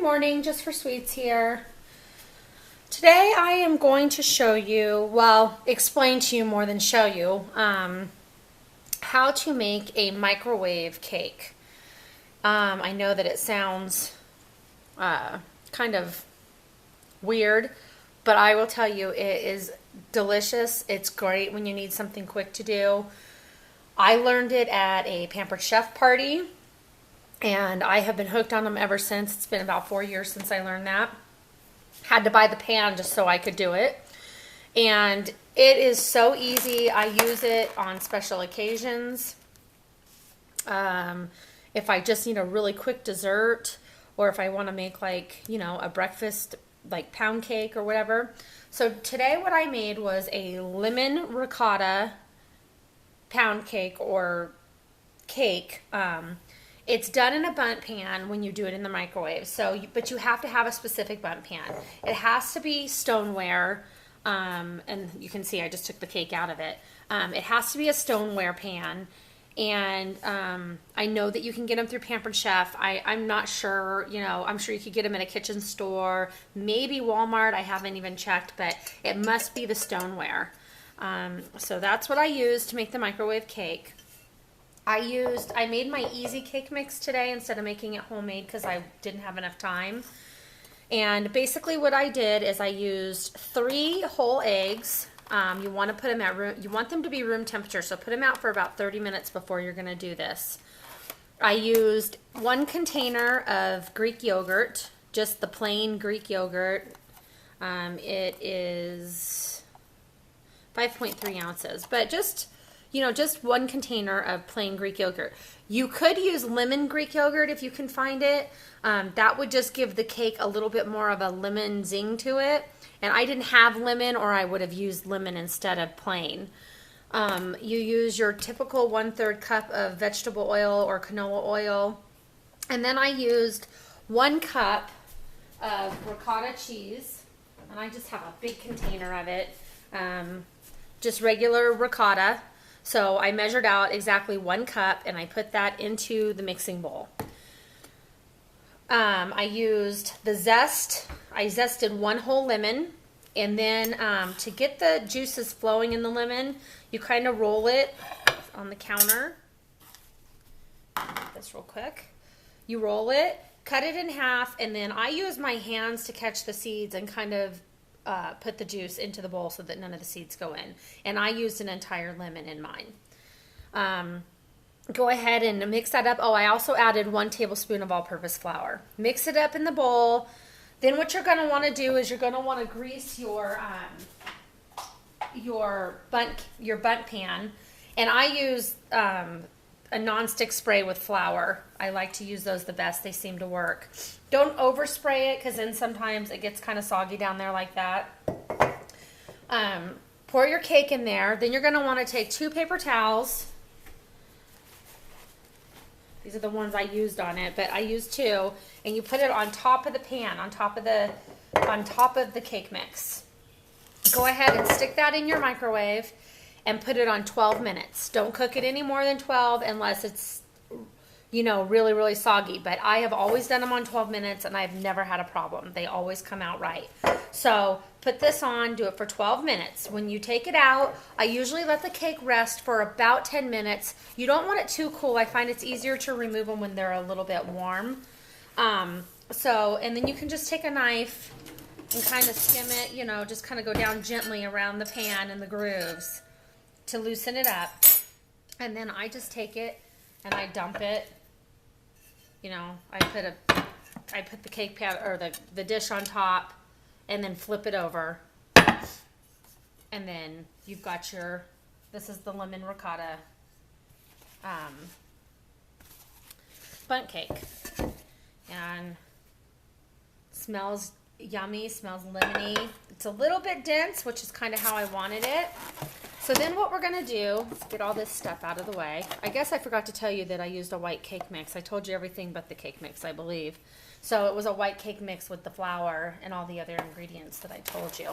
Good morning, Jus4SweetZ here. Today I am going to show you, well, explain to you more than show you, how to make a microwave cake. I know that it sounds kind of weird, but I will tell you it is delicious. It's great when you need something quick to do. I learned it at a Pampered Chef party, and I have been hooked on them ever since. It's been about 4 years since I learned that. Had to buy the pan just so I could do it. And it is so easy. I use it on special occasions. If I just need a really quick dessert, or if I want to make like, you know, a breakfast like pound cake or whatever. So today what I made was a lemon ricotta pound cake or cake. It's done in a bundt pan when you do it in the microwave. So, but you have to have a specific bundt pan. It has to be stoneware, and you can see I just took the cake out of it. It has to be a stoneware pan, and I know that you can get them through Pampered Chef. I'm not sure, you know, I'm sure you could get them at a kitchen store, maybe Walmart. I haven't even checked, but it must be the stoneware. So that's what I used to make the microwave cake. I made my easy cake mix today instead of making it homemade because I didn't have enough time. And basically what I did is I used 3 whole eggs. You want to put them at you want them to be room temperature, so put them out for about 30 minutes before you're going to do this. I used 1 container of Greek yogurt, just the plain Greek yogurt. It is 5.3 ounces, but just, you know, just 1 container of plain Greek yogurt. You could use lemon Greek yogurt if you can find it. That would just give the cake a little bit more of a lemon zing to it. And I didn't have lemon, or I would have used lemon instead of plain. You use your typical 1/3 cup of vegetable oil or canola oil. And then I used 1 cup of ricotta cheese. And I just have a big container of it. Just regular ricotta. So I measured out exactly 1 cup, and I put that into the mixing bowl. I used the zest. I zested 1 whole lemon, and then to get the juices flowing in the lemon, you kind of roll it on the counter. This real quick. You roll it, cut it in half, and then I use my hands to catch the seeds and kind of put the juice into the bowl so that none of the seeds go in. And I used an entire lemon in mine. Go ahead and mix that up. Oh, I also added 1 tablespoon of all-purpose flour. Mix it up in the bowl. Then what you're going to want to do is you're going to want to grease your bundt pan. And I use a nonstick spray with flour. I like to use those the best. They seem to work. Don't overspray it, because then sometimes it gets kind of soggy down there like that. Pour your cake in there. Then you're going to want to take 2 paper towels. These are the ones I used on it, but I used 2, and you put it on top of the pan, on top of the cake mix. Go ahead and stick that in your microwave and put it on 12 minutes. Don't cook it any more than 12 unless it's, you know, really, really soggy. But I have always done them on 12 minutes, and I've never had a problem. They always come out right. So put this on, do it for 12 minutes. When you take it out, I usually let the cake rest for about 10 minutes. You don't want it too cool. I find it's easier to remove them when they're a little bit warm. And then you can just take a knife and kind of skim it, you know, just kind of go down gently around the pan and the grooves to loosen it up. And then I just take it and I dump it. You know, I put the cake pan or the dish on top, and then flip it over. And then you've got this is the lemon ricotta bundt cake. And smells yummy, smells lemony. It's a little bit dense, which is kind of how I wanted it. So then what we're going to do, let's get all this stuff out of the way. I guess I forgot to tell you that I used a white cake mix. I told you everything but the cake mix, I believe. So it was a white cake mix with the flour and all the other ingredients that I told you.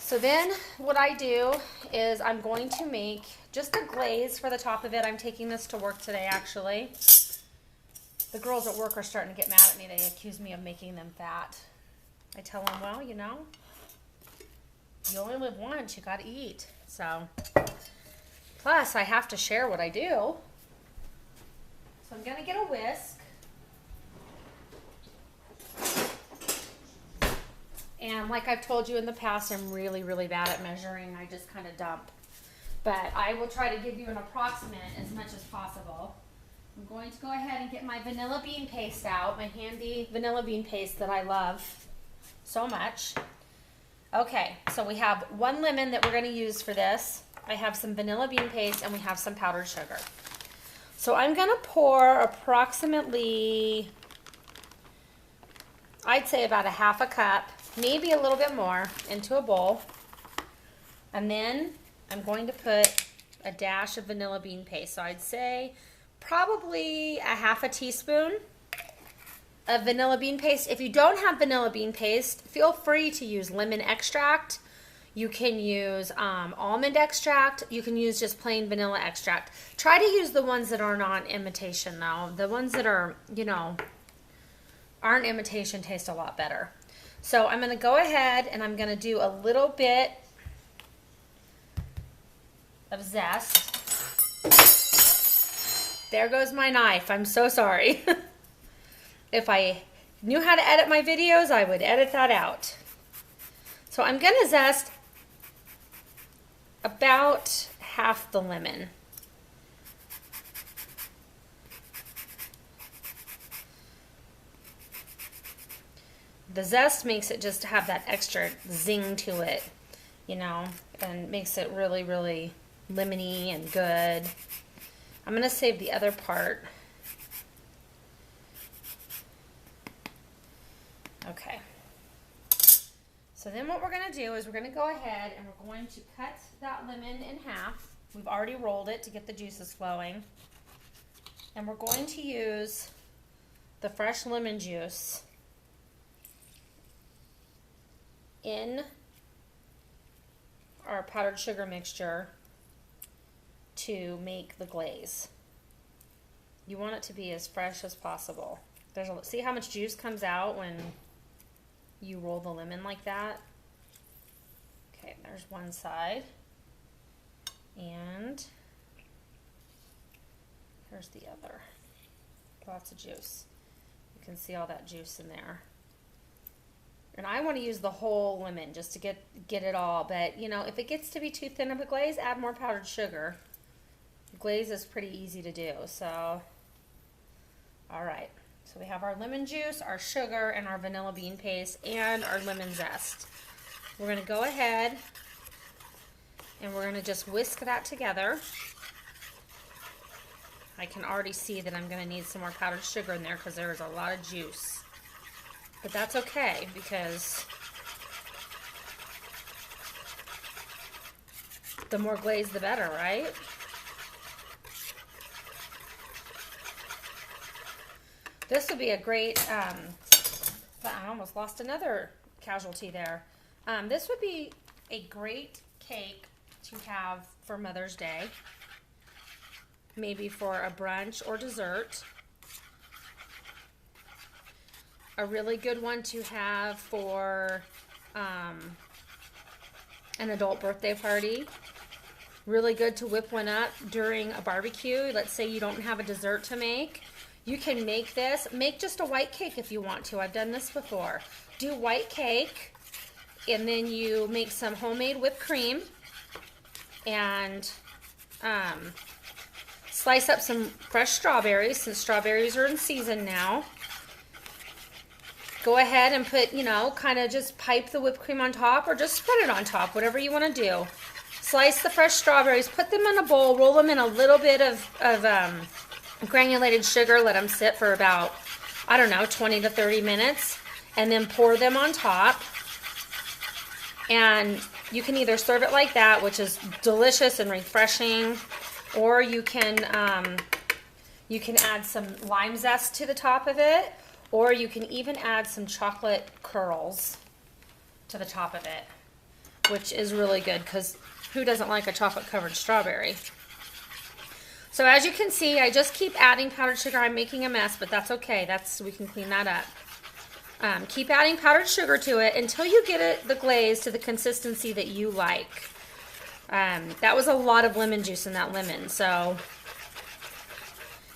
So then what I do is I'm going to make just a glaze for the top of it. I'm taking this to work today, actually. The girls at work are starting to get mad at me. They accuse me of making them fat. I tell them, well, you know, you only live once. You got to eat. So, plus I have to share what I do. So I'm going to get a whisk. And like I've told you in the past, I'm really, really bad at measuring. I just kind of dump. But I will try to give you an approximate as much as possible. I'm going to go ahead and get my vanilla bean paste out, my handy vanilla bean paste that I love so much. Okay, so we have 1 lemon that we're going to use for this. I have some vanilla bean paste and we have some powdered sugar. So I'm going to pour approximately, I'd say about a half a cup, maybe a little bit more, into a bowl. And then I'm going to put a dash of vanilla bean paste. So I'd say probably a half a teaspoon of vanilla bean paste. If you don't have vanilla bean paste, feel free to use lemon extract. You can use almond extract. You can use just plain vanilla extract. Try to use the ones that are not imitation though. The ones that are, you know, aren't imitation taste a lot better. So I'm going to go ahead and I'm going to do a little bit of zest. There goes my knife. I'm so sorry. If I knew how to edit my videos, I would edit that out. So I'm going to zest about half the lemon. The zest makes it just have that extra zing to it, you know, and makes it really, really lemony and good. I'm going to save the other part. Okay. So then what we're going to do is we're going to go ahead and we're going to cut that lemon in half. We've already rolled it to get the juices flowing. And we're going to use the fresh lemon juice in our powdered sugar mixture to make the glaze. You want it to be as fresh as possible. See how much juice comes out when you roll the lemon like that? Okay, there's one side. And here's the other. Lots of juice. You can see all that juice in there. And I want to use the whole lemon just to get it all. But, you know, if it gets to be too thin of a glaze, add more powdered sugar. Glaze is pretty easy to do. So, all right. So we have our lemon juice, our sugar, and our vanilla bean paste, and our lemon zest. We're going to go ahead and we're going to just whisk that together. I can already see that I'm going to need some more powdered sugar in there because there is a lot of juice. But that's okay because the more glaze the better, right? This would be a great, I almost lost another casualty there. This would be a great cake to have for Mother's Day. Maybe for a brunch or dessert. A really good one to have for an adult birthday party. Really good to whip one up during a barbecue. Let's say you don't have a dessert to make. You can make this. Make just a white cake if you want to. I've done this before. Do white cake, and then you make some homemade whipped cream, and slice up some fresh strawberries, since strawberries are in season now. Go ahead and put, you know, kind of just pipe the whipped cream on top, or just spread it on top, whatever you want to do. Slice the fresh strawberries, put them in a bowl, roll them in a little bit of granulated sugar, let them sit for about, I don't know, 20 to 30 minutes, and then pour them on top. And you can either serve it like that, which is delicious and refreshing, or you can add some lime zest to the top of it, or you can even add some chocolate curls to the top of it, which is really good because who doesn't like a chocolate covered strawberry? So as you can see, I just keep adding powdered sugar. I'm making a mess, but that's okay. We can clean that up. Keep adding powdered sugar to it until you get the glaze to the consistency that you like. That was a lot of lemon juice in that lemon, so.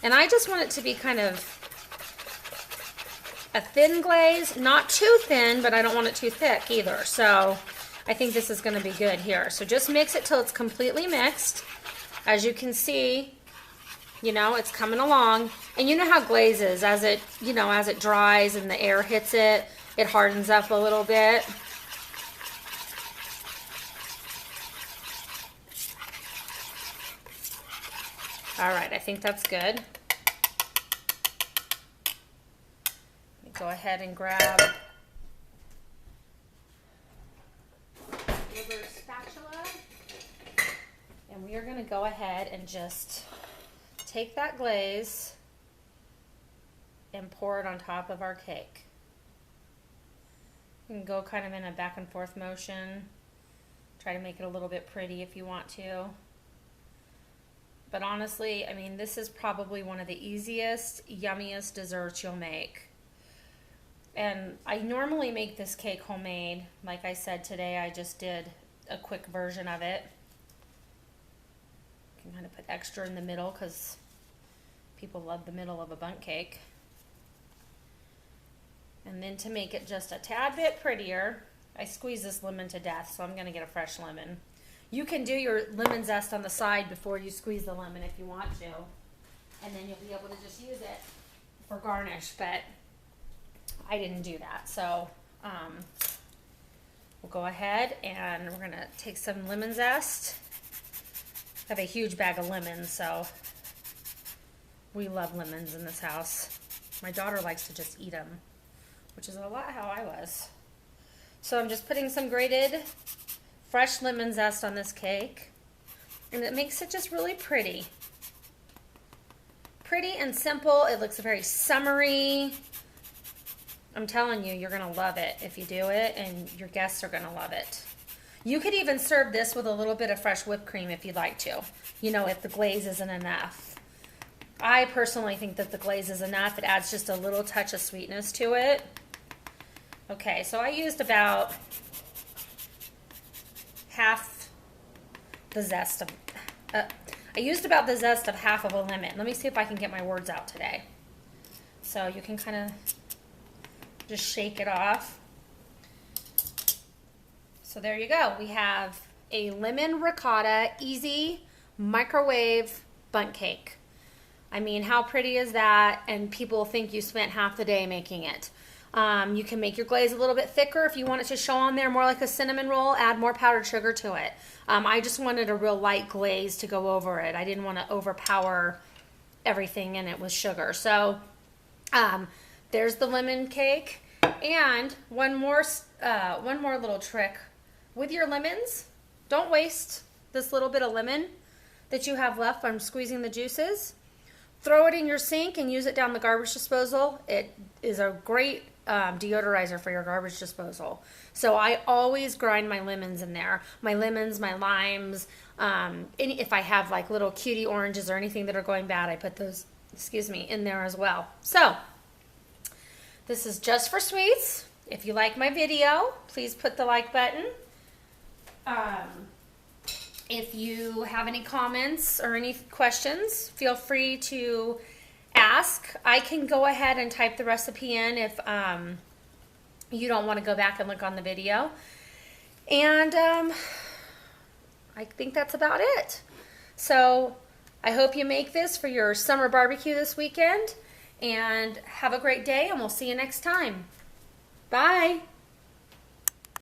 And I just want it to be kind of a thin glaze, not too thin, but I don't want it too thick either. So I think this is going to be good here. So just mix it till it's completely mixed. As you can see, you know, it's coming along. And you know how glaze is, as it dries and the air hits it, it hardens up a little bit. All right, I think that's good. Let me go ahead and grab a spatula. And we are going to go ahead and just take that glaze and pour it on top of our cake. You can go kind of in a back and forth motion. Try to make it a little bit pretty if you want to. But honestly, I mean, this is probably one of the easiest, yummiest desserts you'll make. And I normally make this cake homemade. Like I said today, I just did a quick version of it. You can kind of put extra in the middle because people love the middle of a bundt cake. And then to make it just a tad bit prettier, I squeeze this lemon to death, so I'm going to get a fresh lemon. You can do your lemon zest on the side before you squeeze the lemon if you want to. And then you'll be able to just use it for garnish, but I didn't do that. So we'll go ahead and we're going to take some lemon zest. I have a huge bag of lemons, so we love lemons in this house. My daughter likes to just eat them, which is a lot how I was. So I'm just putting some grated fresh lemon zest on this cake, and it makes it just really pretty. Pretty and simple. It looks very summery. I'm telling you, you're gonna love it if you do it, and your guests are gonna love it. You could even serve this with a little bit of fresh whipped cream if you'd like to, you know, if the glaze isn't enough. I personally think that the glaze is enough. It adds just a little touch of sweetness to it. Okay, so I used about half the zest of, I used about the zest of half of a lemon. Let me see if I can get my words out today. So you can kind of just shake it off. So there you go. We have a lemon ricotta easy microwave bundt cake. I mean, how pretty is that? And people think you spent half the day making it. You can make your glaze a little bit thicker if you want it to show on there more like a cinnamon roll. Add more powdered sugar to it. I just wanted a real light glaze to go over it. I didn't want to overpower everything in it with sugar. So there's the lemon cake. And one more little trick with your lemons. Don't waste this little bit of lemon that you have left from squeezing the juices. Throw it in your sink and use it down the garbage disposal. It is a great deodorizer for your garbage disposal. So I always grind my lemons in there. My lemons, my limes. If I have like little cutie oranges or anything that are going bad, I put those, in there as well. So this is Just for Sweets. If you like my video, please put the like button. If you have any comments or any questions, feel free to ask. I can go ahead and type the recipe in if you don't want to go back and look on the video. And I think that's about it. So I hope you make this for your summer barbecue this weekend. And have a great day, and we'll see you next time. Bye.